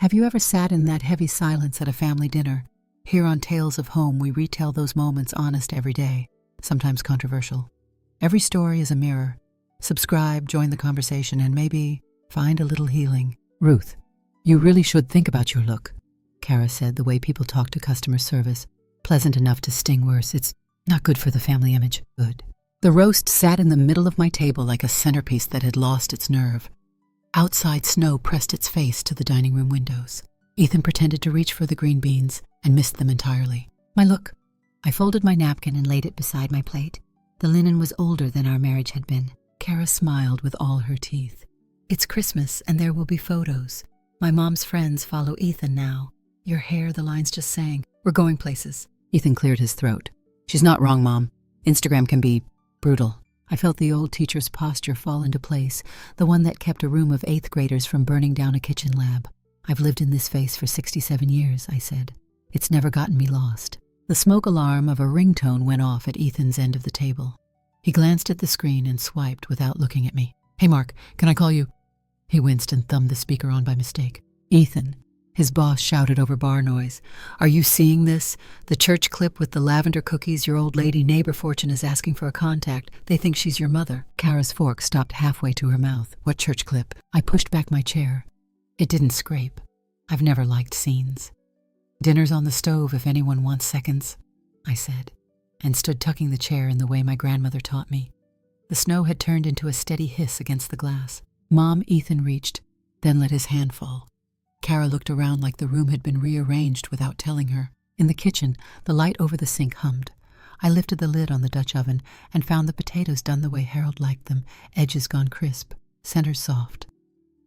Have you ever sat in that heavy silence at a family dinner? Here on Tales of Home, we retell those moments honest every day, sometimes controversial. Every story is a mirror. Subscribe, join the conversation, and maybe find a little healing. Ruth, you really should think about your look, Kara said, the way people talk to customer service. Pleasant enough to sting worse. It's not good for the family image. Good. The roast sat in the middle of my table like a centerpiece that had lost its nerve. Outside snow pressed its face to the dining room windows. Ethan pretended to reach for the green beans and missed them entirely. My look. I folded my napkin and laid it beside my plate. The linen was older than our marriage had been. Kara smiled with all her teeth. It's Christmas and there will be photos. My mom's friends follow Ethan now. Your hair, the lines just sang. We're going places. Ethan cleared his throat. She's not wrong, Mom. Instagram can be brutal. I felt the old teacher's posture fall into place, the one that kept a room of 8th graders from burning down a kitchen lab. I've lived in this face for 67 years, I said. It's never gotten me lost. The smoke alarm of a ringtone went off at Ethan's end of the table. He glanced at the screen and swiped without looking at me. Hey, Mark, can I call you? He winced and thumbed the speaker on by mistake. Ethan. His boss shouted over bar noise. Are you seeing this? The church clip with the lavender cookies. Your old lady neighbor Fortune is asking for a contact. They think she's your mother. Kara's fork stopped halfway to her mouth. What church clip? I pushed back my chair. It didn't scrape. I've never liked scenes. Dinner's on the stove if anyone wants seconds, I said, and stood tucking the chair in the way my grandmother taught me. The snow had turned into a steady hiss against the glass. Mom, Ethan reached, then let his hand fall. Kara looked around like the room had been rearranged without telling her. In the kitchen, the light over the sink hummed. I lifted the lid on the Dutch oven and found the potatoes done the way Harold liked them, edges gone crisp, centers soft.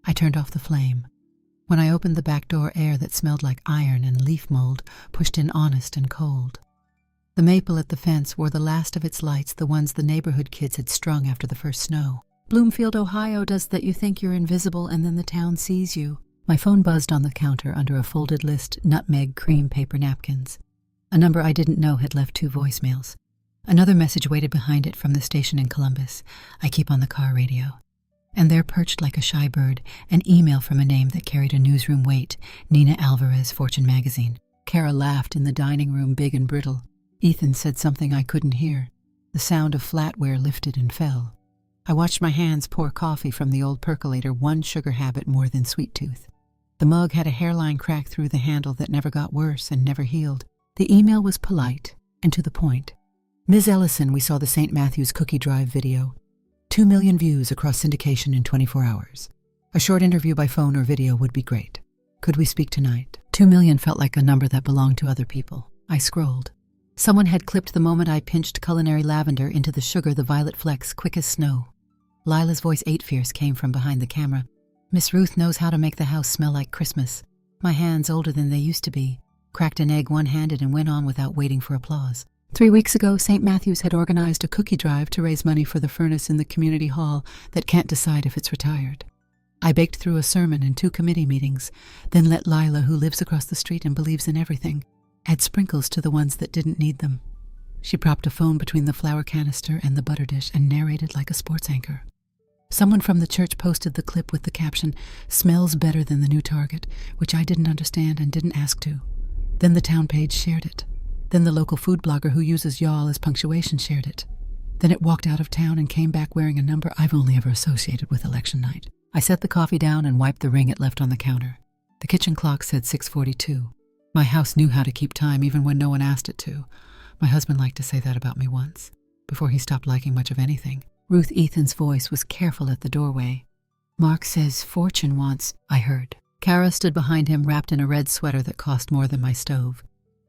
I turned off the flame. When I opened the back door, air that smelled like iron and leaf mold pushed in honest and cold. The maple at the fence wore the last of its lights, the ones the neighborhood kids had strung after the first snow. Bloomfield, Ohio does that. You think you're invisible and then the town sees you. My phone buzzed on the counter under a folded list, nutmeg cream paper napkins. A number I didn't know had left 2 voicemails. Another message waited behind it from the station in Columbus. I keep on the car radio. And there, perched like a shy bird, an email from a name that carried a newsroom weight, Nina Alvarez, Fortune magazine. Kara laughed in the dining room, big and brittle. Ethan said something I couldn't hear. The sound of flatware lifted and fell. I watched my hands pour coffee from the old percolator, one sugar habit more than sweet tooth. The mug had a hairline crack through the handle that never got worse and never healed. The email was polite and to the point. Ms. Ellison, we saw the St. Matthew's Cookie Drive video. 2 million views across syndication in 24 hours. A short interview by phone or video would be great. Could we speak tonight? 2 million felt like a number that belonged to other people. I scrolled. Someone had clipped the moment I pinched culinary lavender into the sugar, the violet flecks quick as snow. Lila's voice, 8 fierce, came from behind the camera. Miss Ruth knows how to make the house smell like Christmas. My hands, older than they used to be, cracked an egg one-handed and went on without waiting for applause. 3 weeks ago, St. Matthew's had organized a cookie drive to raise money for the furnace in the community hall that can't decide if it's retired. I baked through a sermon and 2 committee meetings, then let Lila, who lives across the street and believes in everything, add sprinkles to the ones that didn't need them. She propped a phone between the flour canister and the butter dish and narrated like a sports anchor. Someone from the church posted the clip with the caption, "Smells better than the new Target," which I didn't understand and didn't ask to. Then the town page shared it. Then the local food blogger who uses y'all as punctuation shared it. Then it walked out of town and came back wearing a number I've only ever associated with election night. I set the coffee down and wiped the ring it left on the counter. The kitchen clock said 6:42. My house knew how to keep time even when no one asked it to. My husband liked to say that about me once, before he stopped liking much of anything. Ruth, Ethan's voice, was careful at the doorway. Mark says Fortune wants, I heard. Kara stood behind him, wrapped in a red sweater that cost more than my stove.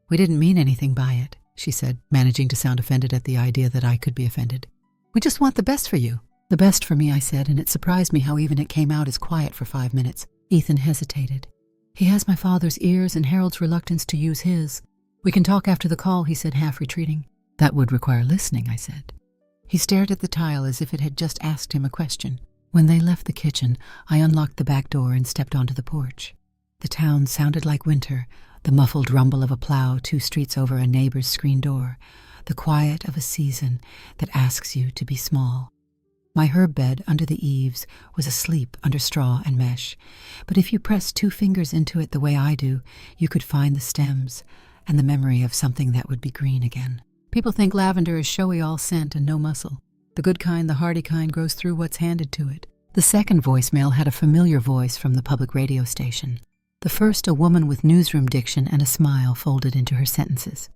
We didn't mean anything by it, she said, managing to sound offended at the idea that I could be offended. We just want the best for you. The best for me, I said, and it surprised me how even it came out as quiet for 5 minutes. Ethan hesitated. He has my father's ears and Harold's reluctance to use his. We can talk after the call, he said, half retreating. That would require listening, I said. He stared at the tile as if it had just asked him a question. When they left the kitchen, I unlocked the back door and stepped onto the porch. The town sounded like winter, the muffled rumble of a plow 2 streets over a neighbor's screen door, the quiet of a season that asks you to be small. My herb bed under the eaves was asleep under straw and mesh, but if you pressed 2 fingers into it the way I do, you could find the stems and the memory of something that would be green again. People think lavender is showy all scent and no muscle. The good kind, the hardy kind, grows through what's handed to it. The second voicemail had a familiar voice from the public radio station. The first, a woman with newsroom diction and a smile folded into her sentences.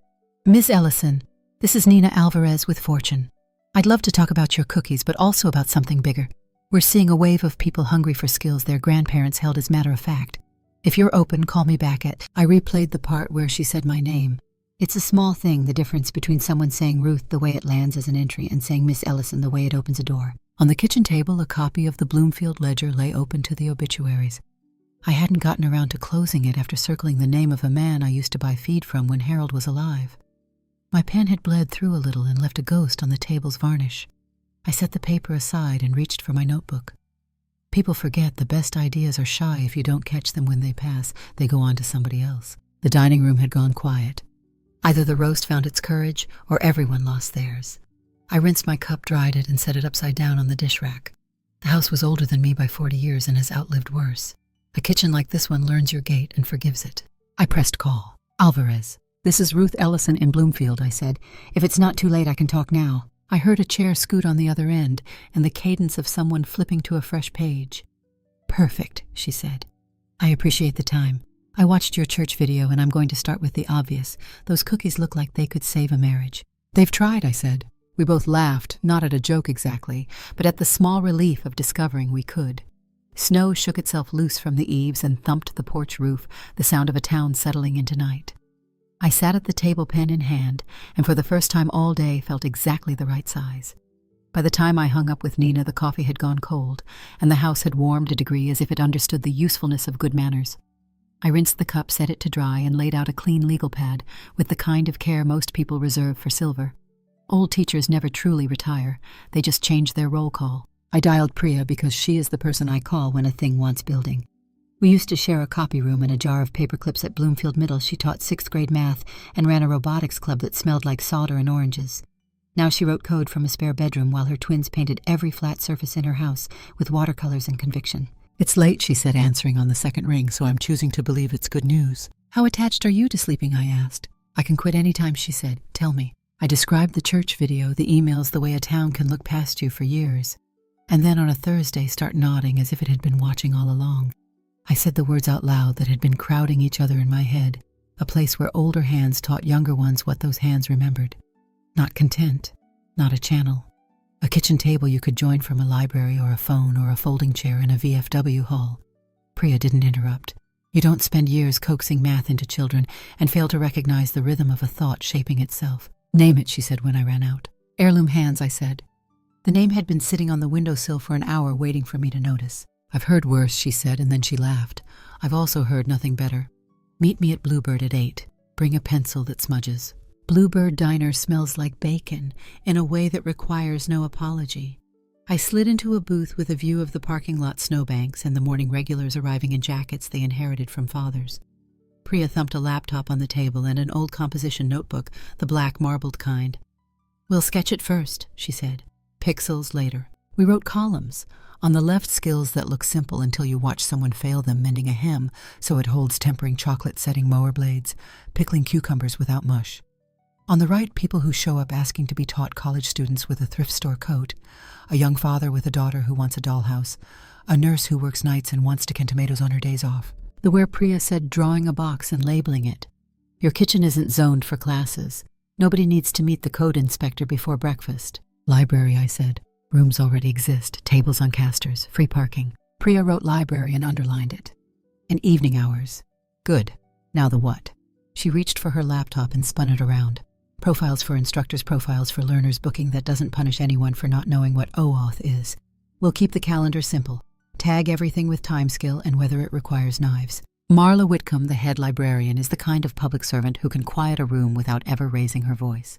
Miss Ellison, this is Nina Alvarez with Fortune. I'd love to talk about your cookies, but also about something bigger. We're seeing a wave of people hungry for skills their grandparents held as matter of fact. If you're open, call me back at... I replayed the part where she said my name. It's a small thing, the difference between someone saying Ruth the way it lands as an entry and saying Miss Ellison the way it opens a door. On the kitchen table, a copy of the Bloomfield Ledger lay open to the obituaries. I hadn't gotten around to closing it after circling the name of a man I used to buy feed from when Harold was alive. My pen had bled through a little and left a ghost on the table's varnish. I set the paper aside and reached for my notebook. People forget the best ideas are shy if you don't catch them when they pass. They go on to somebody else. The dining room had gone quiet. Either the roast found its courage or everyone lost theirs. I rinsed my cup, dried it, and set it upside down on the dish rack. The house was older than me by 40 years and has outlived worse. A kitchen like this one learns your gait and forgives it. I pressed call. Alvarez. This is Ruth Ellison in Bloomfield, I said. If it's not too late, I can talk now. I heard a chair scoot on the other end and the cadence of someone flipping to a fresh page. Perfect, she said. I appreciate the time. I watched your church video and I'm going to start with the obvious. Those cookies look like they could save a marriage. They've tried, I said. We both laughed, not at a joke exactly, but at the small relief of discovering we could. Snow shook itself loose from the eaves and thumped the porch roof, the sound of a town settling into night. I sat at the table, pen in hand, and for the first time all day felt exactly the right size. By the time I hung up with Nina, the coffee had gone cold, and the house had warmed a degree as if it understood the usefulness of good manners. I rinsed the cup, set it to dry, and laid out a clean legal pad with the kind of care most people reserve for silver. Old teachers never truly retire. They just change their roll call. I dialed Priya because she is the person I call when a thing wants building. We used to share a copy room and a jar of paper clips at Bloomfield Middle. She taught 6th grade math and ran a robotics club that smelled like solder and oranges. Now she wrote code from a spare bedroom while her twins painted every flat surface in her house with watercolors and conviction. It's late, she said, answering on the second ring, so I'm choosing to believe it's good news. How attached are you to sleeping, I asked. I can quit any time, she said. Tell me. I described the church video, the emails, the way a town can look past you for years. And then on a Thursday start nodding as if it had been watching all along. I said the words out loud that had been crowding each other in my head, a place where older hands taught younger ones what those hands remembered. Not content, not a channel. A kitchen table you could join from a library or a phone or a folding chair in a VFW hall. Priya didn't interrupt. You don't spend years coaxing math into children and fail to recognize the rhythm of a thought shaping itself. Name it, she said when I ran out. Heirloom hands, I said. The name had been sitting on the windowsill for an hour waiting for me to notice. I've heard worse, she said, and then she laughed. I've also heard nothing better. Meet me at Bluebird at 8. Bring a pencil that smudges. Bluebird Diner smells like bacon in a way that requires no apology. I slid into a booth with a view of the parking lot snowbanks and the morning regulars arriving in jackets they inherited from fathers. Priya thumped a laptop on the table and an old composition notebook, the black marbled kind. We'll sketch it first, she said. Pixels later. We wrote columns. On the left, skills that look simple until you watch someone fail them mending a hem so it holds tempering chocolate setting mower blades, pickling cucumbers without mush. On the right, people who show up asking to be taught, college students with a thrift store coat, a young father with a daughter who wants a dollhouse, a nurse who works nights and wants to can tomatoes on her days off. The where Priya said drawing a box and labeling it. Your kitchen isn't zoned for classes. Nobody needs to meet the code inspector before breakfast. Library, I said. Rooms already exist, tables on casters, free parking. Priya wrote library and underlined it. And evening hours. Good. Now the what? She reached for her laptop and spun it around. Profiles for instructors, profiles for learners, booking that doesn't punish anyone for not knowing what OAuth is. We'll keep the calendar simple. Tag everything with timescale and whether it requires knives. Marla Whitcomb, the head librarian, is the kind of public servant who can quiet a room without ever raising her voice.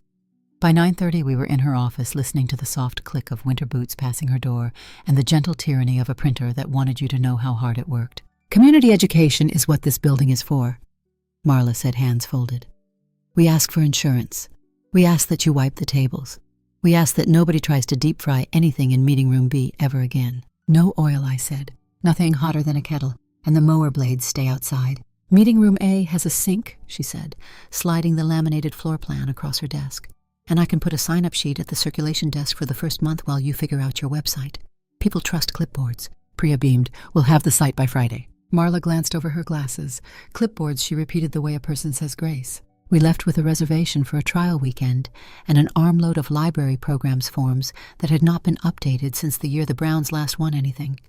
By 9:30, we were in her office listening to the soft click of winter boots passing her door and the gentle tyranny of a printer that wanted you to know how hard it worked. Community education is what this building is for, Marla said, hands folded. We ask for insurance. We ask that you wipe the tables. We ask that nobody tries to deep fry anything in meeting room B ever again. No oil, I said. Nothing hotter than a kettle, and the mower blades stay outside. Meeting room A has a sink, she said, sliding the laminated floor plan across her desk. And I can put a sign-up sheet at the circulation desk for the first month while you figure out your website. People trust clipboards. Priya beamed. We'll have the site by Friday. Marla glanced over her glasses. Clipboards, she repeated the way a person says grace. We left with a reservation for a trial weekend and an armload of library programs forms that had not been updated since the year the Browns last won anything.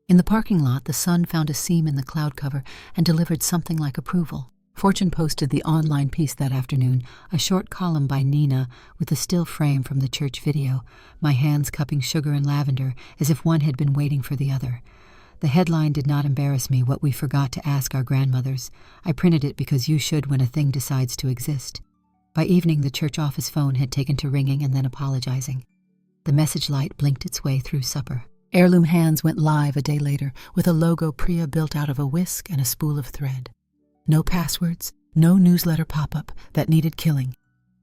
In the parking lot, the sun found a seam in the cloud cover and delivered something like approval. Fortune posted the online piece that afternoon, a short column by Nina with a still frame from the church video, my hands cupping sugar and lavender as if one had been waiting for the other. The headline did not embarrass me, what we forgot to ask our grandmothers. I printed it because you should when a thing decides to exist. By evening, the church office phone had taken to ringing and then apologizing. The message light blinked its way through supper. Heirloom Hands went live a day later with a logo Priya built out of a whisk and a spool of thread. No passwords, no newsletter pop-up that needed killing.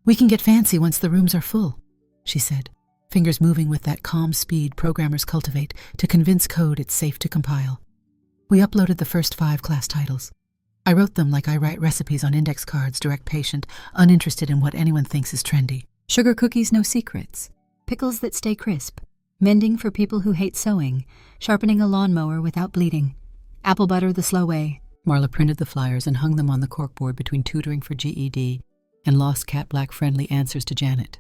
We can get fancy once the rooms are full, she said, fingers moving with that calm speed programmers cultivate to convince code it's safe to compile. We uploaded the first 5 class titles. I wrote them like I write recipes on index cards, direct patient, uninterested in what anyone thinks is trendy. Sugar cookies, no secrets. Pickles that stay crisp. Mending for people who hate sewing. Sharpening a lawnmower without bleeding. Apple butter the slow way. Marla printed the flyers and hung them on the corkboard between tutoring for GED and Lost Cat Black friendly answers to Janet.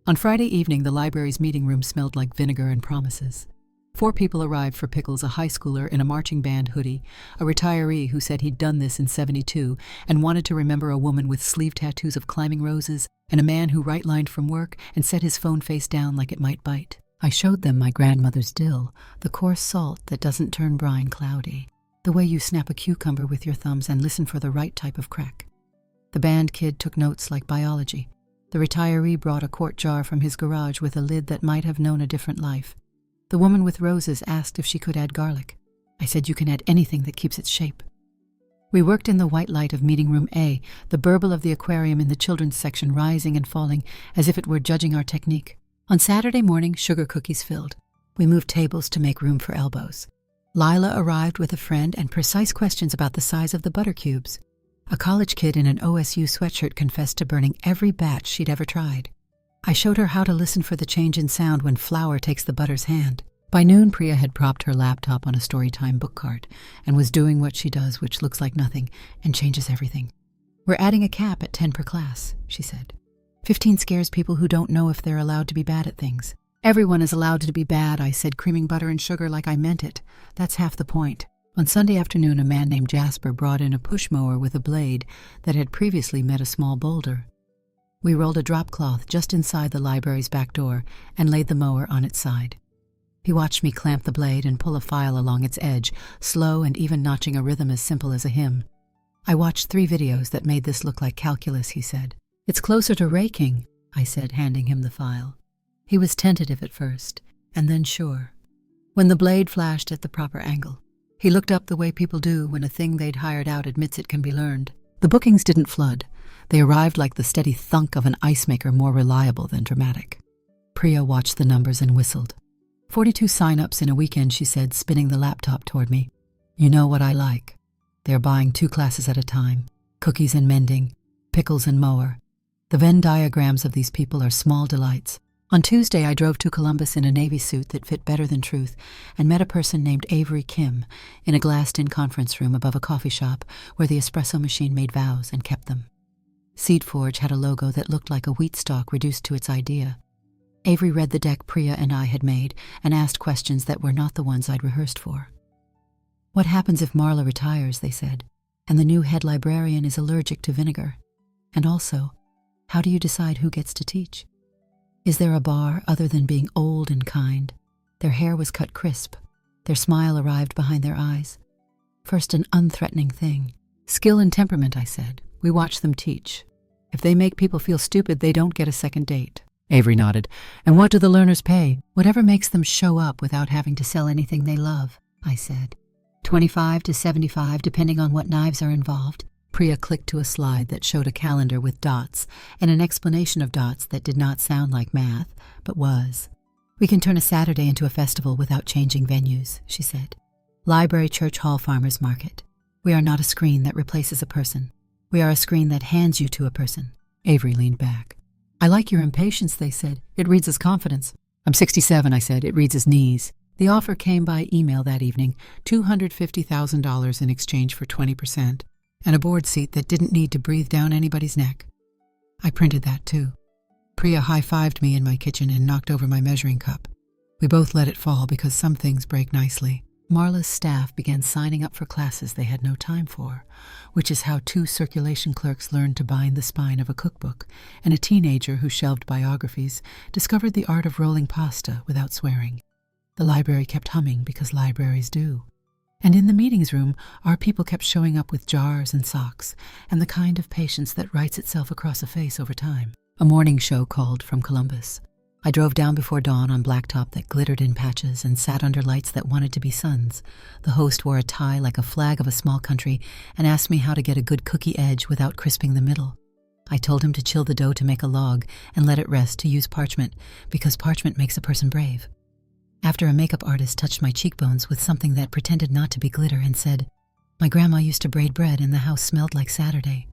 On Friday evening, the library's meeting room smelled like vinegar and promises. 4 people arrived for pickles, a high schooler in a marching band hoodie, a retiree who said he'd done this in '72 and wanted to remember a woman with sleeve tattoos of climbing roses, and a man who right-lined from work and set his phone face down like it might bite. I showed them my grandmother's dill, the coarse salt that doesn't turn brine cloudy, the way you snap a cucumber with your thumbs and listen for the right type of crack. The band kid took notes like biology. The retiree brought a quart jar from his garage with a lid that might have known a different life. The woman with roses asked if she could add garlic. I said you can add anything that keeps its shape. We worked in the white light of meeting room A, the burble of the aquarium in the children's section rising and falling as if it were judging our technique. On Saturday morning, sugar cookies filled. We moved tables to make room for elbows. Lila arrived with a friend and precise questions about the size of the butter cubes. A college kid in an OSU sweatshirt confessed to burning every batch she'd ever tried. I showed her how to listen for the change in sound when flour takes the butter's hand. By noon, Priya had propped her laptop on a Storytime book cart and was doing what she does, which looks like nothing and changes everything. We're adding a cap at 10 per class, she said. 15 scares people who don't know if they're allowed to be bad at things. Everyone is allowed to be bad, I said, creaming butter and sugar like I meant it. That's half the point. On Sunday afternoon, a man named Jasper brought in a push mower with a blade that had previously met a small boulder. We rolled a drop cloth just inside the library's back door and laid the mower on its side. He watched me clamp the blade and pull a file along its edge, slow and even notching a rhythm as simple as a hymn. I watched 3 videos that made this look like calculus, he said. It's closer to raking, I said, handing him the file. He was tentative at first, and then sure. When the blade flashed at the proper angle, he looked up the way people do when a thing they'd hired out admits it can be learned. The bookings didn't flood. They arrived like the steady thunk of an ice maker, more reliable than dramatic. Priya watched the numbers and whistled. 42 sign-ups in a weekend, she said, spinning the laptop toward me. You know what I like. They're buying 2 classes at a time. Cookies and mending, pickles and mower. The Venn diagrams of these people are small delights. On Tuesday, I drove to Columbus in a Navy suit that fit better than truth and met a person named Avery Kim in a glassed-in conference room above a coffee shop where the espresso machine made vows and kept them. Seedforge had a logo that looked like a wheat stalk reduced to its idea. Avery read the deck Priya and I had made and asked questions that were not the ones I'd rehearsed for. What happens if Marla retires, they said, and the new head librarian is allergic to vinegar? And also, how do you decide who gets to teach? Is there a bar other than being old and kind? Their hair was cut crisp. Their smile arrived behind their eyes. First, an unthreatening thing. Skill and temperament, I said. We watch them teach. If they make people feel stupid, they don't get a second date. Avery nodded. And what do the learners pay? Whatever makes them show up without having to sell anything they love, I said. 25 to 75, depending on what knives are involved. Priya clicked to a slide that showed a calendar with dots and an explanation of dots that did not sound like math, but was. "We can turn a Saturday into a festival without changing venues," she said. "Library, church, hall, farmers market. We are not a screen that replaces a person. We are a screen that hands you to a person." Avery leaned back. "I like your impatience," they said. "It reads as confidence." "I'm 67, I said. "It reads as knees." The offer came by email that evening, $250,000 in exchange for 20%, and a board seat that didn't need to breathe down anybody's neck. I printed that too. Priya high-fived me in my kitchen and knocked over my measuring cup. We both let it fall because some things break nicely. Marla's staff began signing up for classes they had no time for, which is how 2 circulation clerks learned to bind the spine of a cookbook, and a teenager who shelved biographies discovered the art of rolling pasta without swearing. The library kept humming because libraries do. And in the meetings room, our people kept showing up with jars and socks, and the kind of patience that writes itself across a face over time. A morning show called from Columbus. I drove down before dawn on blacktop that glittered in patches and sat under lights that wanted to be suns. The host wore a tie like a flag of a small country and asked me how to get a good cookie edge without crisping the middle. I told him to chill the dough to make a log and let it rest to use parchment, because parchment makes a person brave. After a makeup artist touched my cheekbones with something that pretended not to be glitter and said, "My grandma used to braid bread and the house smelled like Saturday."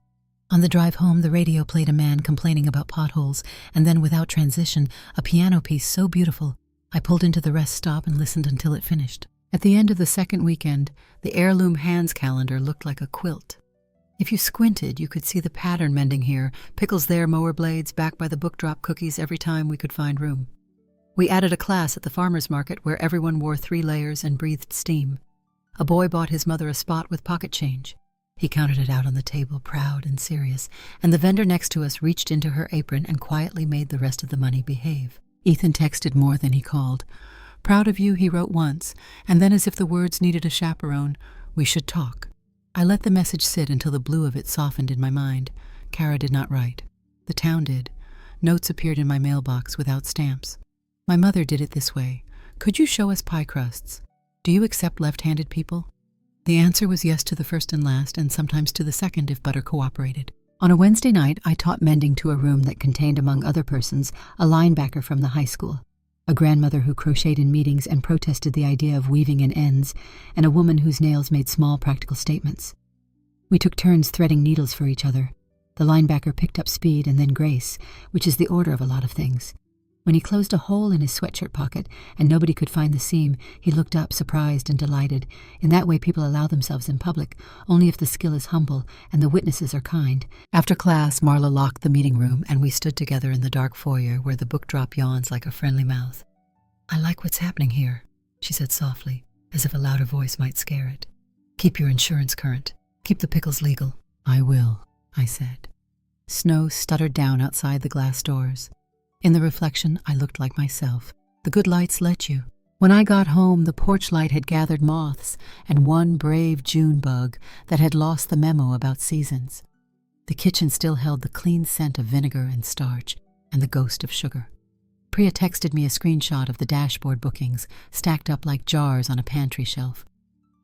On the drive home, the radio played a man complaining about potholes, and then without transition, a piano piece so beautiful, I pulled into the rest stop and listened until it finished. At the end of the second weekend, the heirloom hands calendar looked like a quilt. If you squinted, you could see the pattern mending here, pickles there, mower blades, back by the book drop cookies every time we could find room. We added a class at the farmer's market where everyone wore 3 layers and breathed steam. A boy bought his mother a spot with pocket change. He counted it out on the table, proud and serious, and the vendor next to us reached into her apron and quietly made the rest of the money behave. Ethan texted more than he called. "Proud of you," he wrote once, and then as if the words needed a chaperone, "We should talk." I let the message sit until the blue of it softened in my mind. Kara did not write. The town did. Notes appeared in my mailbox without stamps. My mother did it this way. "Could you show us pie crusts? Do you accept left-handed people?" The answer was yes to the first and last, and sometimes to the second if butter cooperated. On a Wednesday night, I taught mending to a room that contained, among other persons, a linebacker from the high school, a grandmother who crocheted in meetings and protested the idea of weaving in ends, and a woman whose nails made small practical statements. We took turns threading needles for each other. The linebacker picked up speed and then grace, which is the order of a lot of things. When he closed a hole in his sweatshirt pocket and nobody could find the seam, he looked up, surprised and delighted. In that way, people allow themselves in public, only if the skill is humble and the witnesses are kind. After class, Marla locked the meeting room, and we stood together in the dark foyer where the book drop yawns like a friendly mouth. "I like what's happening here," she said softly, as if a louder voice might scare it. "Keep your insurance current. Keep the pickles legal." "I will," I said. Snow stuttered down outside the glass doors. In the reflection, I looked like myself. The good lights let you. When I got home, the porch light had gathered moths and one brave June bug that had lost the memo about seasons. The kitchen still held the clean scent of vinegar and starch and the ghost of sugar. Priya texted me a screenshot of the dashboard bookings, stacked up like jars on a pantry shelf.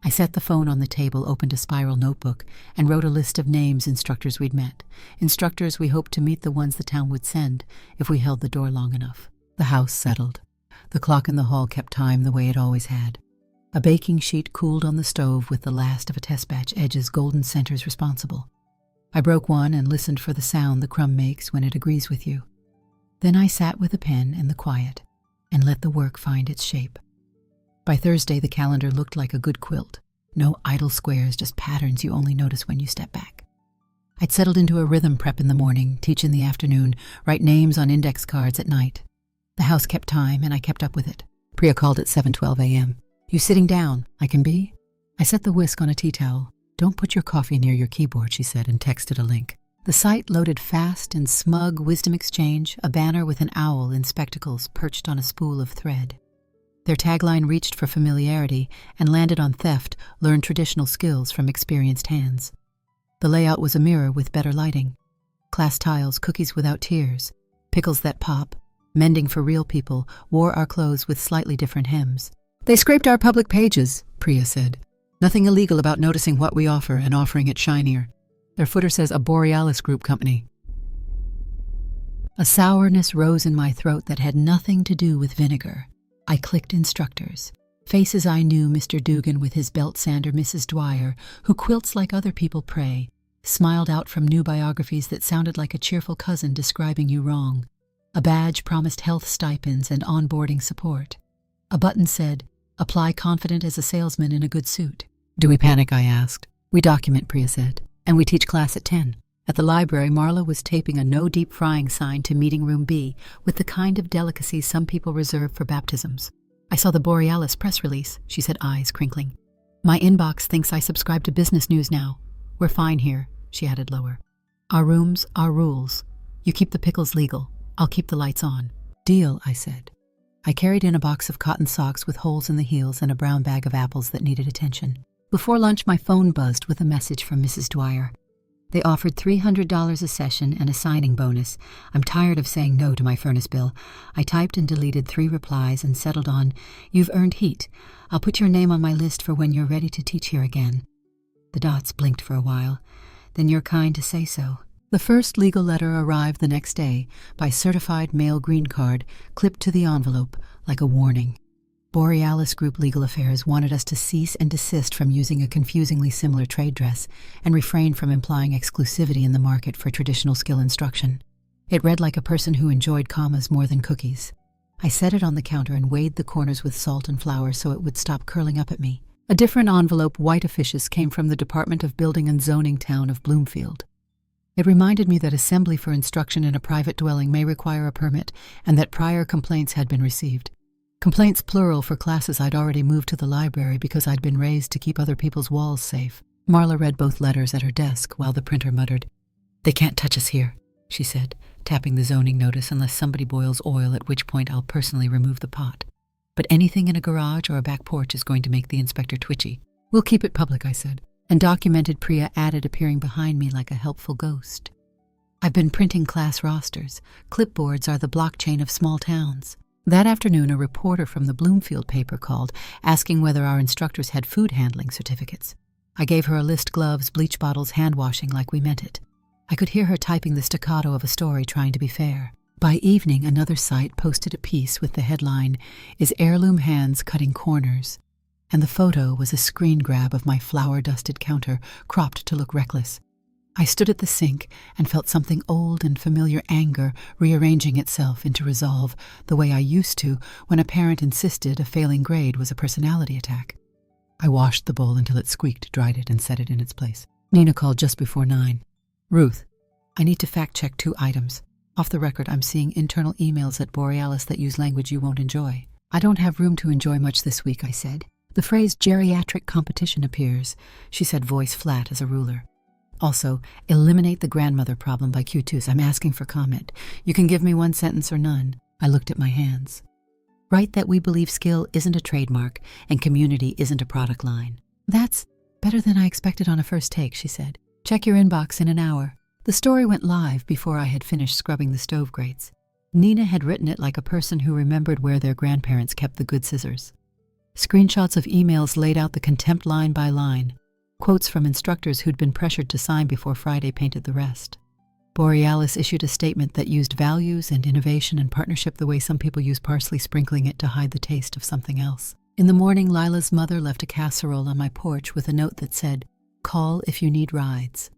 I set the phone on the table, opened a spiral notebook, and wrote a list of names instructors we'd met. Instructors we hoped to meet the ones the town would send if we held the door long enough. The house settled. The clock in the hall kept time the way it always had. A baking sheet cooled on the stove with the last of a test batch edges golden centers responsible. I broke one and listened for the sound the crumb makes when it agrees with you. Then I sat with a pen in the quiet and let the work find its shape. By Thursday, the calendar looked like a good quilt. No idle squares, just patterns you only notice when you step back. I'd settled into a rhythm: prep in the morning, teach in the afternoon, write names on index cards at night. The house kept time, and I kept up with it. Priya called at 7:12 a.m. "You sitting down? I can be?" I set the whisk on a tea towel. "Don't put your coffee near your keyboard," she said, and texted a link. The site loaded fast in smug wisdom exchange, a banner with an owl in spectacles perched on a spool of thread. Their tagline reached for familiarity and landed on theft, learn traditional skills from experienced hands. The layout was a mirror with better lighting. Class tiles, cookies without tears, pickles that pop, mending for real people, wore our clothes with slightly different hems. "They scraped our public pages," Priya said. "Nothing illegal about noticing what we offer and offering it shinier." Their footer says a Borealis Group company. A sourness rose in my throat that had nothing to do with vinegar. I clicked instructors. Faces I knew, Mr. Dugan with his belt sander, Mrs. Dwyer, who quilts like other people pray, smiled out from new biographies that sounded like a cheerful cousin describing you wrong. A badge promised health stipends and onboarding support. A button said, "Apply confident as a salesman in a good suit." "Do we panic?" I asked. "We document," Priya said, "and we teach class at 10. At the library, Marla was taping a no deep frying sign to meeting room B with the kind of delicacies some people reserve for baptisms. "I saw the Borealis press release," she said, eyes crinkling. "My inbox thinks I subscribe to business news now. We're fine here," she added lower. "Our rooms, our rules. You keep the pickles legal. I'll keep the lights on." "Deal," I said. I carried in a box of cotton socks with holes in the heels and a brown bag of apples that needed attention. Before lunch, my phone buzzed with a message from Mrs. Dwyer. They offered $300 a session and a signing bonus. I'm tired of saying no to my furnace bill. I typed and deleted 3 replies and settled on, "You've earned heat. I'll put your name on my list for when you're ready to teach here again." The dots blinked for a while. "Then you're kind to say so." The first legal letter arrived the next day by certified mail green card, clipped to the envelope like a warning. Borealis Group Legal Affairs wanted us to cease and desist from using a confusingly similar trade dress and refrain from implying exclusivity in the market for traditional skill instruction. It read like a person who enjoyed commas more than cookies. I set it on the counter and weighed the corners with salt and flour so it would stop curling up at me. A different envelope, white officious, came from the Department of Building and Zoning town of Bloomfield. It reminded me that assembly for instruction in a private dwelling may require a permit and that prior complaints had been received. Complaints plural for classes I'd already moved to the library because I'd been raised to keep other people's walls safe. Marla read both letters at her desk while the printer muttered. "They can't touch us here," she said, tapping the zoning notice unless somebody boils oil, at which point I'll personally remove the pot. "But anything in a garage or a back porch is going to make the inspector twitchy." "We'll keep it public," I said, and documented, Priya added, appearing behind me like a helpful ghost. "I've been printing class rosters. Clipboards are the blockchain of small towns." That afternoon, a reporter from the Bloomfield paper called, asking whether our instructors had food handling certificates. I gave her a list: gloves, bleach bottles, hand washing, like we meant it. I could hear her typing the staccato of a story, trying to be fair. By evening, another site posted a piece with the headline, "Is Heirloom Hands Cutting Corners?" And the photo was a screen grab of my flour-dusted counter, cropped to look reckless. I stood at the sink and felt something old and familiar, anger, rearranging itself into resolve, the way I used to when a parent insisted a failing grade was a personality attack. I washed the bowl until it squeaked, dried it, and set it in its place. Nina called just before 9. "Ruth, I need to fact-check 2 items. Off the record, I'm seeing internal emails at Borealis that use language you won't enjoy." "I don't have room to enjoy much this week," I said. "The phrase geriatric competition appears," she said, voice flat as a ruler. "Also, eliminate the grandmother problem by Q2s. I'm asking for comment. You can give me 1 sentence or none." I looked at my hands. "Write that we believe skill isn't a trademark and community isn't a product line." "That's better than I expected on a first take," she said. "Check your inbox in an hour." The story went live before I had finished scrubbing the stove grates. Nina had written it like a person who remembered where their grandparents kept the good scissors. Screenshots of emails laid out the contempt line by line. Quotes from instructors who'd been pressured to sign before Friday painted the rest. Borealis issued a statement that used values and innovation and partnership the way some people use parsley, sprinkling it to hide the taste of something else. In the morning, Lila's mother left a casserole on my porch with a note that said, "Call if you need rides."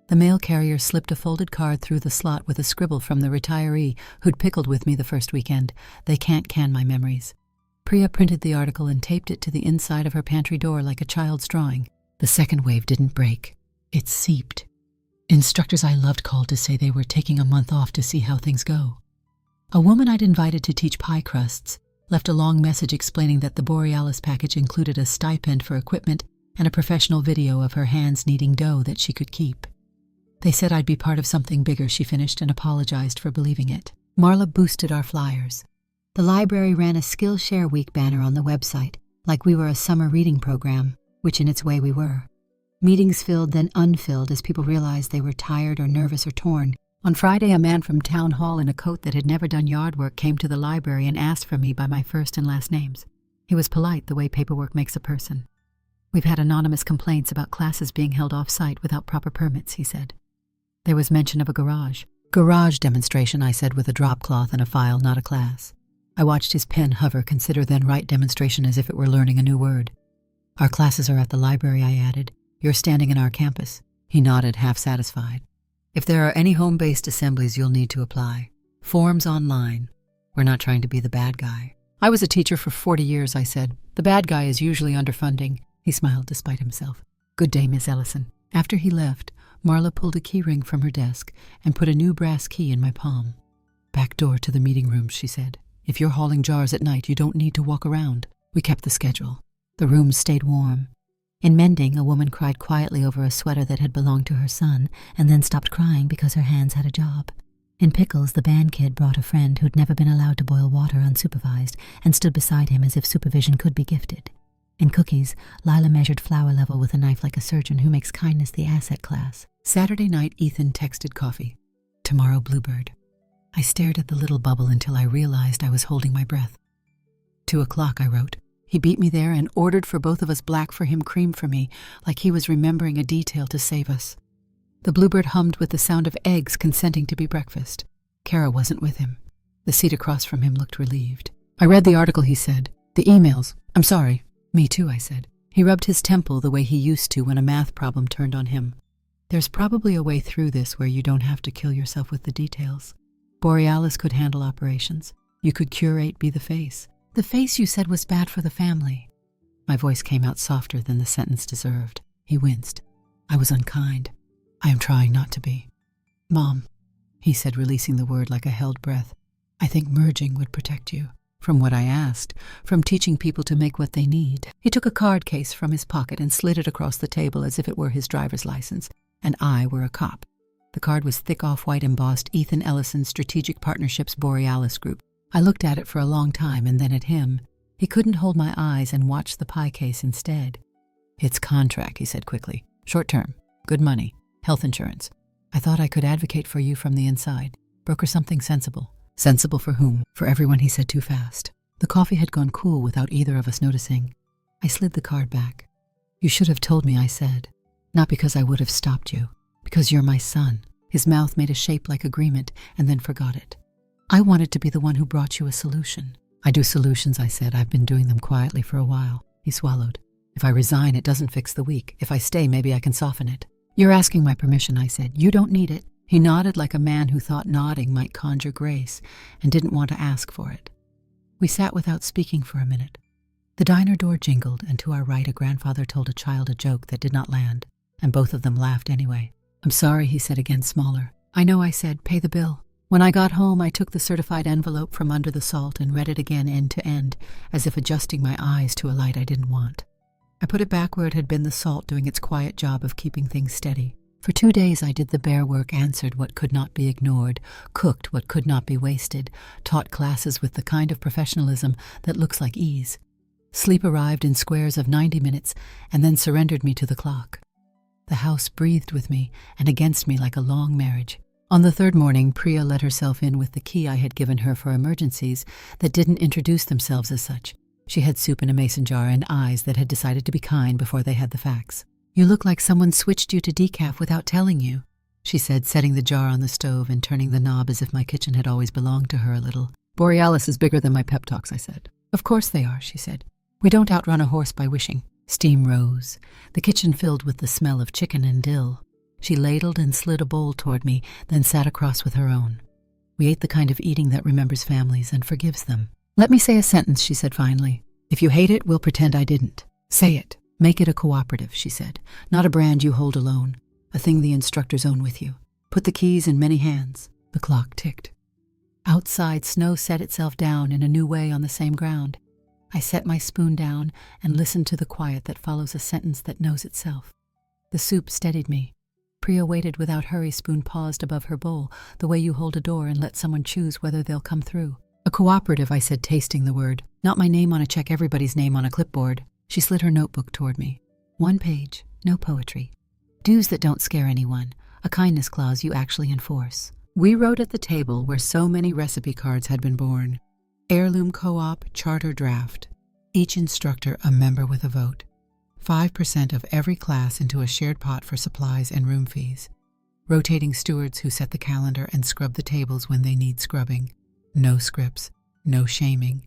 The mail carrier slipped a folded card through the slot with a scribble from the retiree who'd pickled with me the first weekend. "They can't can my memories." Priya printed the article and taped it to the inside of her pantry door like a child's drawing. The second wave didn't break. It seeped. Instructors I loved called to say they were taking a month off to see how things go. A woman I'd invited to teach pie crusts left a long message explaining that the Borealis package included a stipend for equipment and a professional video of her hands kneading dough that she could keep. "They said I'd be part of something bigger," she finished, and apologized for believing it. Marla boosted our flyers. The library ran a Skillshare Week banner on the website, like we were a summer reading program, which in its way we were. Meetings filled, then unfilled, as people realized they were tired or nervous or torn. On Friday, a man from town hall in a coat that had never done yard work came to the library and asked for me by my first and last names. He was polite, the way paperwork makes a person. We've had anonymous complaints about classes being held off-site without proper permits, he said. There was mention of a garage. Garage demonstration, I said with a drop cloth and a file, not a class. I watched his pen hover, consider then write demonstration as if it were learning a new word. Our classes are at the library, I added. You're standing in our campus. He nodded, half satisfied. If there are any home-based assemblies, you'll need to apply. Forms online. We're not trying to be the bad guy. I was a teacher for 40 years, I said. The bad guy is usually underfunding. He smiled despite himself. Good day, Miss Ellison. After he left, Marla pulled a key ring from her desk and put a new brass key in my palm. Back door to the meeting rooms, she said. If you're hauling jars at night, you don't need to walk around. We kept the schedule. The rooms stayed warm. In mending, a woman cried quietly over a sweater that had belonged to her son and then stopped crying because her hands had a job. In pickles, the band kid brought a friend who'd never been allowed to boil water unsupervised and stood beside him as if supervision could be gifted. In cookies, Lila measured flour level with a knife like a surgeon who makes kindness the asset class. Saturday night, Ethan texted coffee. Tomorrow, Bluebird. I stared at the little bubble until I realized I was holding my breath. 2 o'clock, I wrote. He beat me there and ordered for both of us, black for him, cream for me, like he was remembering a detail to save us. The Bluebird hummed with the sound of eggs consenting to be breakfast. Kara wasn't with him. The seat across from him looked relieved. I read the article, he said. The emails. I'm sorry. Me too, I said. He rubbed his temple the way he used to when a math problem turned on him. There's probably a way through this where you don't have to kill yourself with the details. Borealis could handle operations. You could curate, be the face. The face you said was bad for the family. My voice came out softer than the sentence deserved. He winced. I was unkind. I am trying not to be. Mom, he said, releasing the word like a held breath. I think merging would protect you. From what I asked, from teaching people to make what they need. He took a card case from his pocket and slid it across the table as if it were his driver's license, and I were a cop. The card was thick off-white embossed Ethan Ellison Strategic Partnerships Borealis Group. I looked at it for a long time and then at him. He couldn't hold my eyes and watched the pie case instead. It's contract, he said quickly. Short term. Good money. Health insurance. I thought I could advocate for you from the inside. Broker something sensible. Sensible for whom? For everyone, he said too fast. The coffee had gone cool without either of us noticing. I slid the card back. You should have told me, I said. Not because I would have stopped you. Because you're my son. His mouth made a shape like agreement and then forgot it. I wanted to be the one who brought you a solution. I do solutions, I said. I've been doing them quietly for a while. He swallowed. If I resign, it doesn't fix the week. If I stay, maybe I can soften it. You're asking my permission, I said. You don't need it. He nodded like a man who thought nodding might conjure grace and didn't want to ask for it. We sat without speaking for a minute. The diner door jingled, and to our right a grandfather told a child a joke that did not land, and both of them laughed anyway. I'm sorry, he said again, smaller. I know, I said. Pay the bill. When I got home, I took the certified envelope from under the salt and read it again end to end, as if adjusting my eyes to a light I didn't want. I put it back where it had been the salt doing its quiet job of keeping things steady. For 2 days I did the bare work, answered what could not be ignored, cooked what could not be wasted, taught classes with the kind of professionalism that looks like ease. Sleep arrived in squares of 90 minutes and then surrendered me to the clock. The house breathed with me and against me like a long marriage. On the 3rd morning, Priya let herself in with the key I had given her for emergencies that didn't introduce themselves as such. She had soup in a mason jar and eyes that had decided to be kind before they had the facts. You look like someone switched you to decaf without telling you, she said, setting the jar on the stove and turning the knob as if my kitchen had always belonged to her a little. Borealis is bigger than my pep talks, I said. Of course they are, she said. We don't outrun a horse by wishing. Steam rose. The kitchen filled with the smell of chicken and dill. She ladled and slid a bowl toward me, then sat across with her own. We ate the kind of eating that remembers families and forgives them. Let me say a sentence, she said finally. If you hate it, we'll pretend I didn't. Say it. Make it a cooperative, she said. Not a brand you hold alone. A thing the instructors own with you. Put the keys in many hands. The clock ticked. Outside, snow set itself down in a new way on the same ground. I set my spoon down and listened to the quiet that follows a sentence that knows itself. The soup steadied me. Priya waited without hurry, spoon paused above her bowl, the way you hold a door and let someone choose whether they'll come through. A cooperative, I said, tasting the word. Not my name on a check, everybody's name on a clipboard. She slid her notebook toward me. 1 page, no poetry. Dues that don't scare anyone, a kindness clause you actually enforce. We wrote at the table where so many recipe cards had been born. Heirloom co-op, charter draft. Each instructor a member with a vote. 5% of every class into a shared pot for supplies and room fees. Rotating stewards who set the calendar and scrub the tables when they need scrubbing. No scripts, no shaming.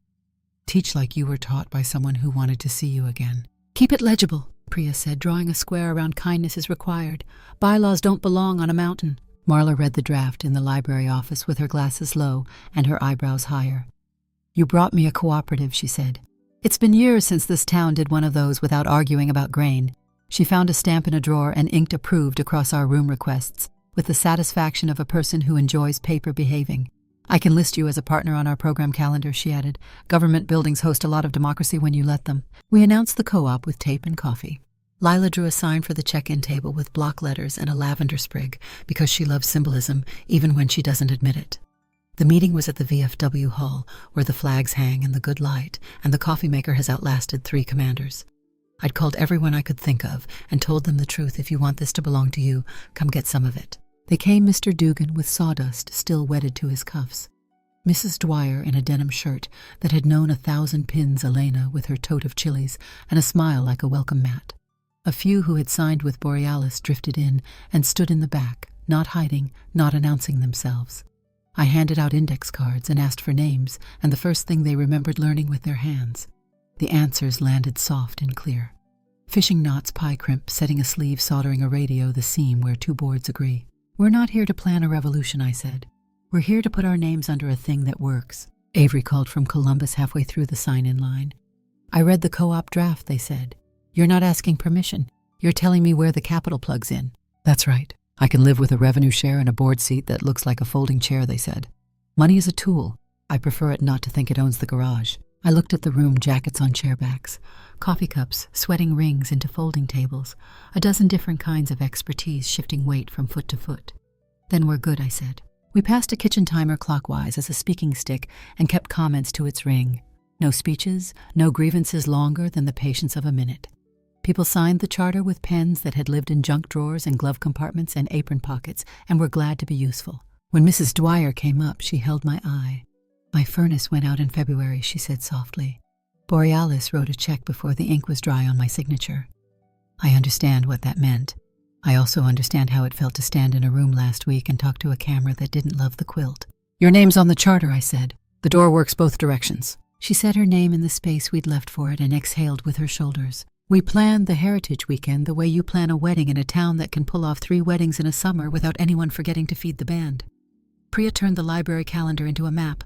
Teach like you were taught by someone who wanted to see you again. Keep it legible, Priya said, drawing a square around kindness is required. Bylaws don't belong on a mountain. Marla read the draft in the library office with her glasses low and her eyebrows higher. You brought me a cooperative, she said. It's been years since this town did one of those without arguing about grain. She found a stamp in a drawer and inked approved across our room requests, with the satisfaction of a person who enjoys paper behaving. I can list you as a partner on our program calendar, she added. Government buildings host a lot of democracy when you let them. We announced the co-op with tape and coffee. Lila drew a sign for the check-in table with block letters and a lavender sprig because she loves symbolism even when she doesn't admit it. The meeting was at the VFW hall, where the flags hang in the good light, and the coffee maker has outlasted 3 commanders. I'd called everyone I could think of and told them the truth. If you want this to belong to you, come get some of it. They came Mr. Dugan with sawdust still wedded to his cuffs. Mrs. Dwyer in a denim shirt that had known 1,000 pins, Elena with her tote of chilies and a smile like a welcome mat. A few who had signed with Borealis drifted in and stood in the back, not hiding, not announcing themselves. I handed out index cards and asked for names, and the first thing they remembered learning with their hands. The answers landed soft and clear. Fishing knots pie crimp, setting a sleeve, soldering a radio, the seam where 2 boards agree. We're not here to plan a revolution, I said. We're here to put our names under a thing that works. Avery called from Columbus halfway through the sign-in line. I read the co-op draft, they said. You're not asking permission. You're telling me where the capital plugs in. That's right. I can live with a revenue share and a board seat that looks like a folding chair, they said. Money is a tool. I prefer it not to think it owns the garage. I looked at the room, jackets on chairbacks, coffee cups, sweating rings into folding tables, a dozen different kinds of expertise shifting weight from foot to foot. Then we're good, I said. We passed a kitchen timer clockwise as a speaking stick and kept comments to its ring. No speeches, no grievances longer than the patience of a minute. People signed the charter with pens that had lived in junk drawers and glove compartments and apron pockets and were glad to be useful. When Mrs. Dwyer came up, she held my eye. My furnace went out in February, she said softly. Borealis wrote a check before the ink was dry on my signature. I understand what that meant. I also understand how it felt to stand in a room last week and talk to a camera that didn't love the quilt. Your name's on the charter, I said. The door works both directions. She said her name in the space we'd left for it and exhaled with her shoulders. We planned the Heritage Weekend the way you plan a wedding in a town that can pull off 3 weddings in a summer without anyone forgetting to feed the band. Priya turned the library calendar into a map.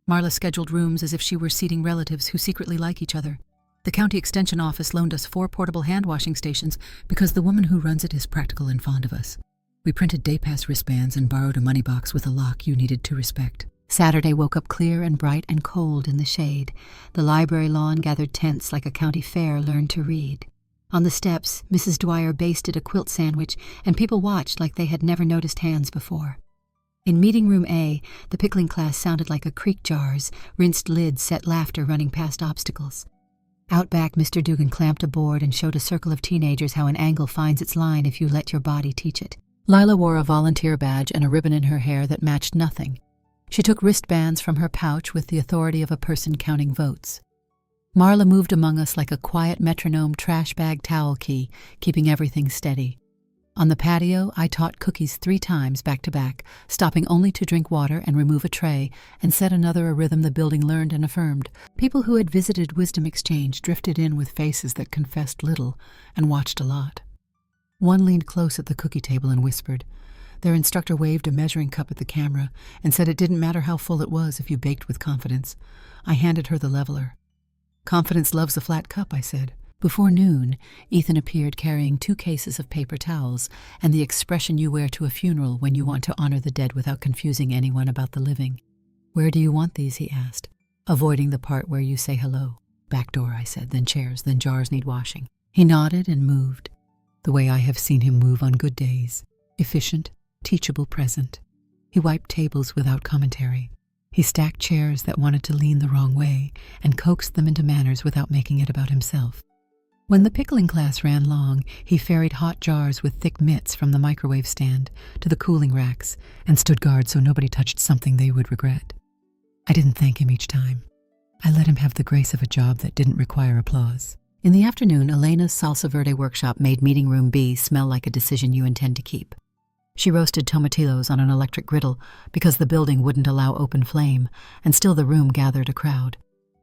Marla scheduled rooms as if she were seating relatives who secretly like each other. The county extension office loaned us 4 portable hand-washing stations because the woman who runs it is practical and fond of us. We printed day pass wristbands and borrowed a money box with a lock you needed to respect. Saturday woke up clear and bright and cold in the shade. The library lawn gathered tents like a county fair learned to read. On the steps, Mrs. Dwyer basted a quilt sandwich, and people watched like they had never noticed hands before. In meeting room A, the pickling class sounded like a creek jar's, rinsed lids set laughter running past obstacles. Out back, Mr. Dugan clamped a board and showed a circle of teenagers how an angle finds its line if you let your body teach it. Lila wore a volunteer badge and a ribbon in her hair that matched nothing. She took wristbands from her pouch with the authority of a person counting votes. Marla moved among us like a quiet metronome trash bag towel key, keeping everything steady. On the patio, I taught cookies 3 times back to back, stopping only to drink water and remove a tray, and set another a rhythm the building learned and affirmed. People who had visited Wisdom Exchange drifted in with faces that confessed little and watched a lot. One leaned close at the cookie table and whispered. Their instructor waved a measuring cup at the camera and said it didn't matter how full it was if you baked with confidence. I handed her the leveler. Confidence loves a flat cup, I said. Before noon, Ethan appeared carrying 2 cases of paper towels and the expression you wear to a funeral when you want to honor the dead without confusing anyone about the living. Where do you want these, he asked, avoiding the part where you say hello. Back door, I said, then chairs, then jars need washing. He nodded and moved, the way I have seen him move on good days, efficient, teachable, present. He wiped tables without commentary. He stacked chairs that wanted to lean the wrong way and coaxed them into manners without making it about himself. When the pickling class ran long, he ferried hot jars with thick mitts from the microwave stand to the cooling racks and stood guard so nobody touched something they would regret. I didn't thank him each time. I let him have the grace of a job that didn't require applause. In the afternoon, Elena's salsa verde workshop made meeting room B smell like a decision you intend to keep. She roasted tomatillos on an electric griddle because the building wouldn't allow open flame, and still the room gathered a crowd.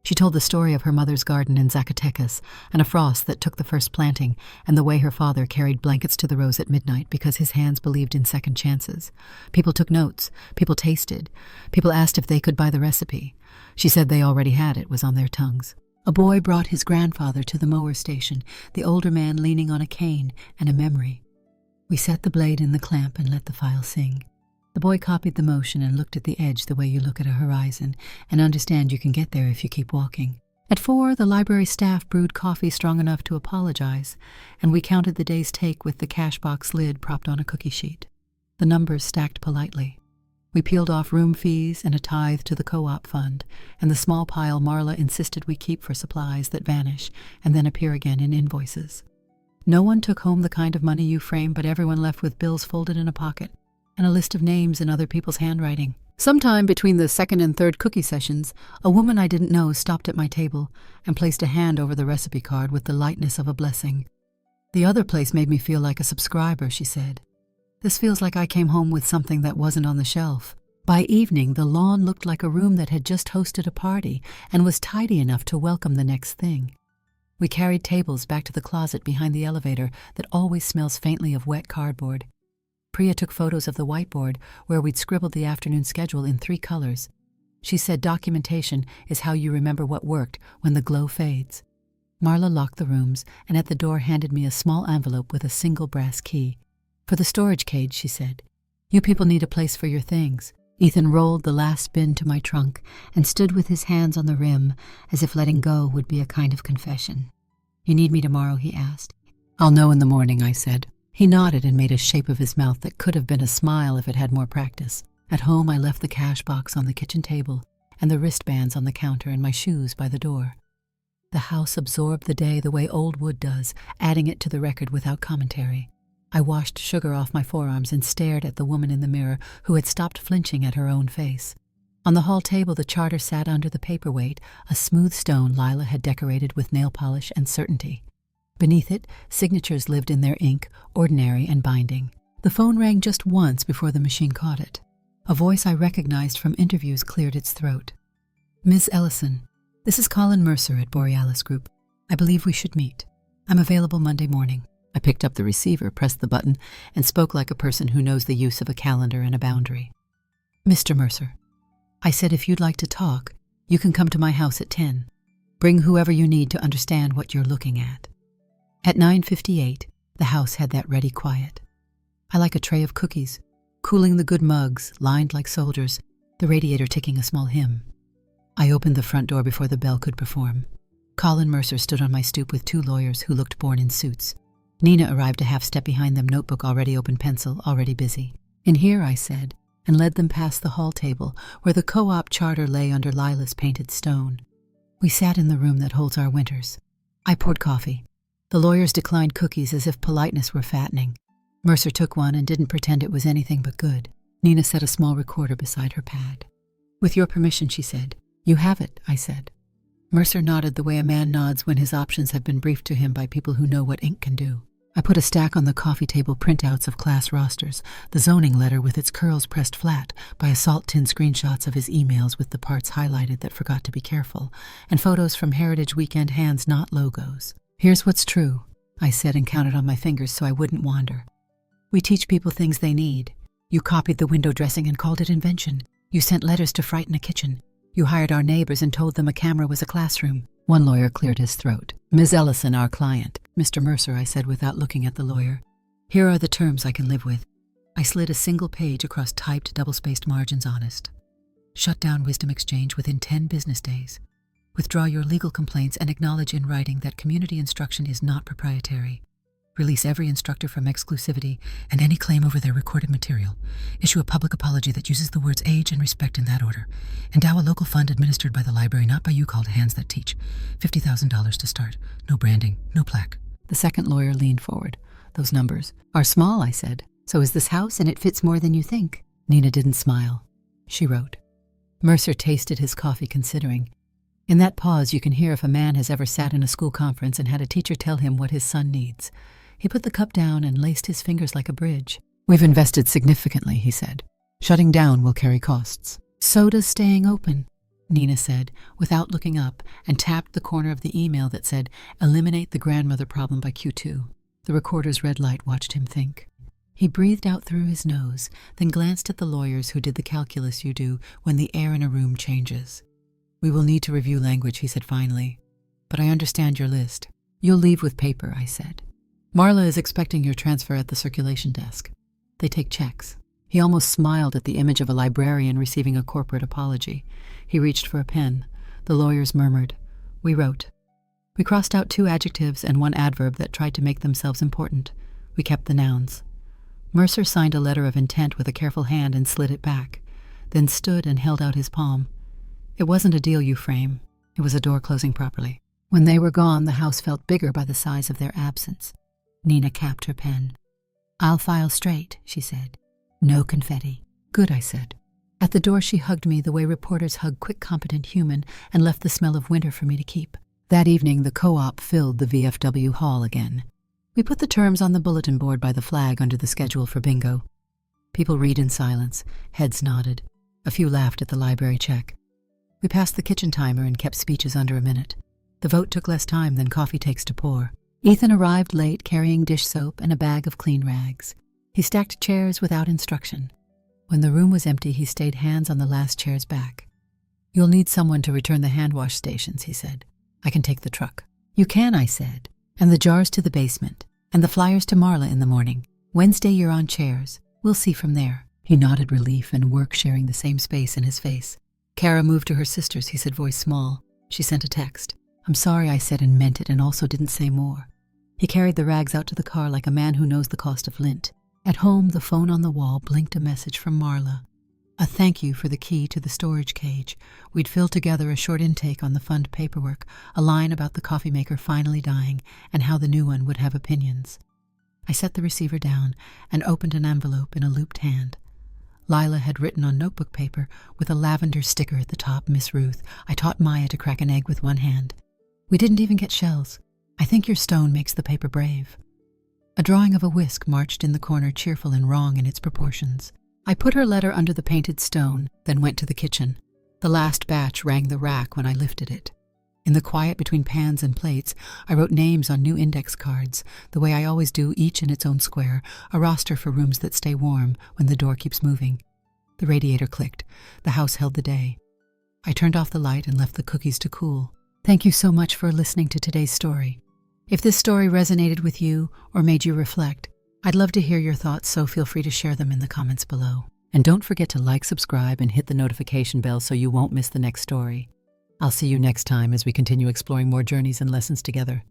She told the story of her mother's garden in Zacatecas and a frost that took the first planting, and the way her father carried blankets to the rose at midnight because his hands believed in second chances. People took notes. People tasted. People asked if they could buy the recipe. She said they already had it, was on their tongues. A boy brought his grandfather to the mower station, the older man leaning on a cane, and a memory. We set the blade in the clamp and let the file sing. The boy copied the motion and looked at the edge the way you look at a horizon and understand you can get there if you keep walking. At 4, the library staff brewed coffee strong enough to apologize, and we counted the day's take with the cash box lid propped on a cookie sheet. The numbers stacked politely. We peeled off room fees and a tithe to the co-op fund, and the small pile Marla insisted we keep for supplies that vanish and then appear again in invoices. No one took home the kind of money you frame, but everyone left with bills folded in a pocket and a list of names in other people's handwriting. Sometime between the second and third cookie sessions, a woman I didn't know stopped at my table and placed a hand over the recipe card with the lightness of a blessing. "The other place made me feel like a subscriber," she said. "This feels like I came home with something that wasn't on the shelf." By evening, the lawn looked like a room that had just hosted a party and was tidy enough to welcome the next thing. We carried tables back to the closet behind the elevator that always smells faintly of wet cardboard. Priya took photos of the whiteboard where we'd scribbled the afternoon schedule in 3 colors. She said documentation is how you remember what worked when the glow fades. Marla locked the rooms and at the door handed me a small envelope with a single brass key. "For the storage cage," she said. "You people need a place for your things." Ethan rolled the last bin to my trunk and stood with his hands on the rim as if letting go would be a kind of confession. "You need me tomorrow?" he asked. "I'll know in the morning," I said. He nodded and made a shape of his mouth that could have been a smile if it had more practice. At home, I left the cash box on the kitchen table and the wristbands on the counter and my shoes by the door. The house absorbed the day the way old wood does, adding it to the record without commentary. I washed sugar off my forearms and stared at the woman in the mirror who had stopped flinching at her own face. On the hall table, the charter sat under the paperweight, a smooth stone Lila had decorated with nail polish and certainty. Beneath it, signatures lived in their ink, ordinary and binding. The phone rang just once before the machine caught it. A voice I recognized from interviews cleared its throat. "Ms. Ellison, this is Colin Mercer at Borealis Group. I believe we should meet. I'm available Monday morning." I picked up the receiver, pressed the button, and spoke like a person who knows the use of a calendar and a boundary. "Mr. Mercer, I said if you'd like to talk, you can come to my house at 10. Bring whoever you need to understand what you're looking at." At 9:58, the house had that ready quiet. I like a tray of cookies, cooling the good mugs, lined like soldiers, the radiator ticking a small hymn. I opened the front door before the bell could perform. Colin Mercer stood on my stoop with 2 lawyers who looked born in suits. Nina arrived a half step behind them, notebook already open, pencil already busy. "In here," I said, and led them past the hall table where the co-op charter lay under Lila's painted stone. We sat in the room that holds our winters. I poured coffee. The lawyers declined cookies as if politeness were fattening. Mercer took one and didn't pretend it was anything but good. Nina set a small recorder beside her pad. "With your permission," she said. "You have it," I said. Mercer nodded the way a man nods when his options have been briefed to him by people who know what ink can do. I put a stack on the coffee table, printouts of class rosters, the zoning letter with its curls pressed flat by a salt tin screenshots of his emails with the parts highlighted that forgot to be careful, and photos from Heritage Weekend hands, not logos. "Here's what's true," I said and counted on my fingers so I wouldn't wander. "We teach people things they need. You copied the window dressing and called it invention. You sent letters to frighten a kitchen. You hired our neighbors and told them a camera was a classroom." One lawyer cleared his throat. "Ms. Ellison, our client." "Mr. Mercer," I said without looking at the lawyer. "Here are the terms I can live with." I slid a single page across typed, double-spaced margins, honest. "Shut down Wisdom Exchange within 10 business days. Withdraw your legal complaints and acknowledge in writing that community instruction is not proprietary. Release every instructor from exclusivity and any claim over their recorded material. Issue a public apology that uses the words age and respect in that order. Endow a local fund administered by the library, not by you, called Hands That Teach. $50,000 to start. No branding, no plaque." The second lawyer leaned forward. "Those numbers are small," I said. "So is this house, and it fits more than you think." Nina didn't smile. She wrote. Mercer tasted his coffee, considering. In that pause, you can hear if a man has ever sat in a school conference and had a teacher tell him what his son needs. He put the cup down and laced his fingers like a bridge. "We've invested significantly," he said. "Shutting down will carry costs." "So does staying open," Nina said, without looking up, and tapped the corner of the email that said, "Eliminate the grandmother problem by Q2. The recorder's red light watched him think. He breathed out through his nose, then glanced at the lawyers who did the calculus you do when the air in a room changes. "We will need to review language," he said finally. "But I understand your list." "You'll leave with paper," I said. "Marla is expecting your transfer at the circulation desk. They take checks." He almost smiled at the image of a librarian receiving a corporate apology. He reached for a pen. The lawyers murmured. We wrote. We crossed out 2 adjectives and 1 adverb that tried to make themselves important. We kept the nouns. Mercer signed a letter of intent with a careful hand and slid it back, then stood and held out his palm. It wasn't a deal, you frame. It was a door closing properly. When they were gone, the house felt bigger by the size of their absence. Nina capped her pen. "I'll file straight," she said. "No confetti." "Good," I said. At the door she hugged me the way reporters hug quick, competent human and left the smell of winter for me to keep. That evening, the co-op filled the VFW hall again. We put the terms on the bulletin board by the flag under the schedule for bingo. People read in silence, heads nodded. A few laughed at the library check. We passed the kitchen timer and kept speeches under a minute. The vote took less time than coffee takes to pour. Ethan arrived late carrying dish soap and a bag of clean rags. He stacked chairs without instruction. When the room was empty, he stayed hands on the last chair's back. "You'll need someone to return the hand wash stations," he said. "I can take the truck." "You can," I said. "And the jars to the basement. And the flyers to Marla in the morning. Wednesday you're on chairs. We'll see from there." He nodded relief and work sharing the same space in his face. "Kara moved to her sister's," he said, voice small. She sent a text. "I'm sorry," I said and meant it and also didn't say more. He carried the rags out to the car like a man who knows the cost of lint. At home, the phone on the wall blinked a message from Marla. A thank you for the key to the storage cage. We'd filled together a short intake on the fund paperwork, a line about the coffee maker finally dying, and how the new one would have opinions. I set the receiver down and opened an envelope in a looped hand. Lila had written on notebook paper with a lavender sticker at the top, "Miss Ruth, I taught Maya to crack an egg with one hand. We didn't even get shells. I think your stone makes the paper brave." A drawing of a whisk marched in the corner, cheerful and wrong in its proportions. I put her letter under the painted stone, then went to the kitchen. The last batch rang the rack when I lifted it. In the quiet between pans and plates, I wrote names on new index cards, the way I always do, each in its own square, a roster for rooms that stay warm when the door keeps moving. The radiator clicked. The house held the day. I turned off the light and left the cookies to cool. Thank you so much for listening to today's story. If this story resonated with you or made you reflect, I'd love to hear your thoughts, so feel free to share them in the comments below. And don't forget to like, subscribe, and hit the notification bell so you won't miss the next story. I'll see you next time as we continue exploring more journeys and lessons together.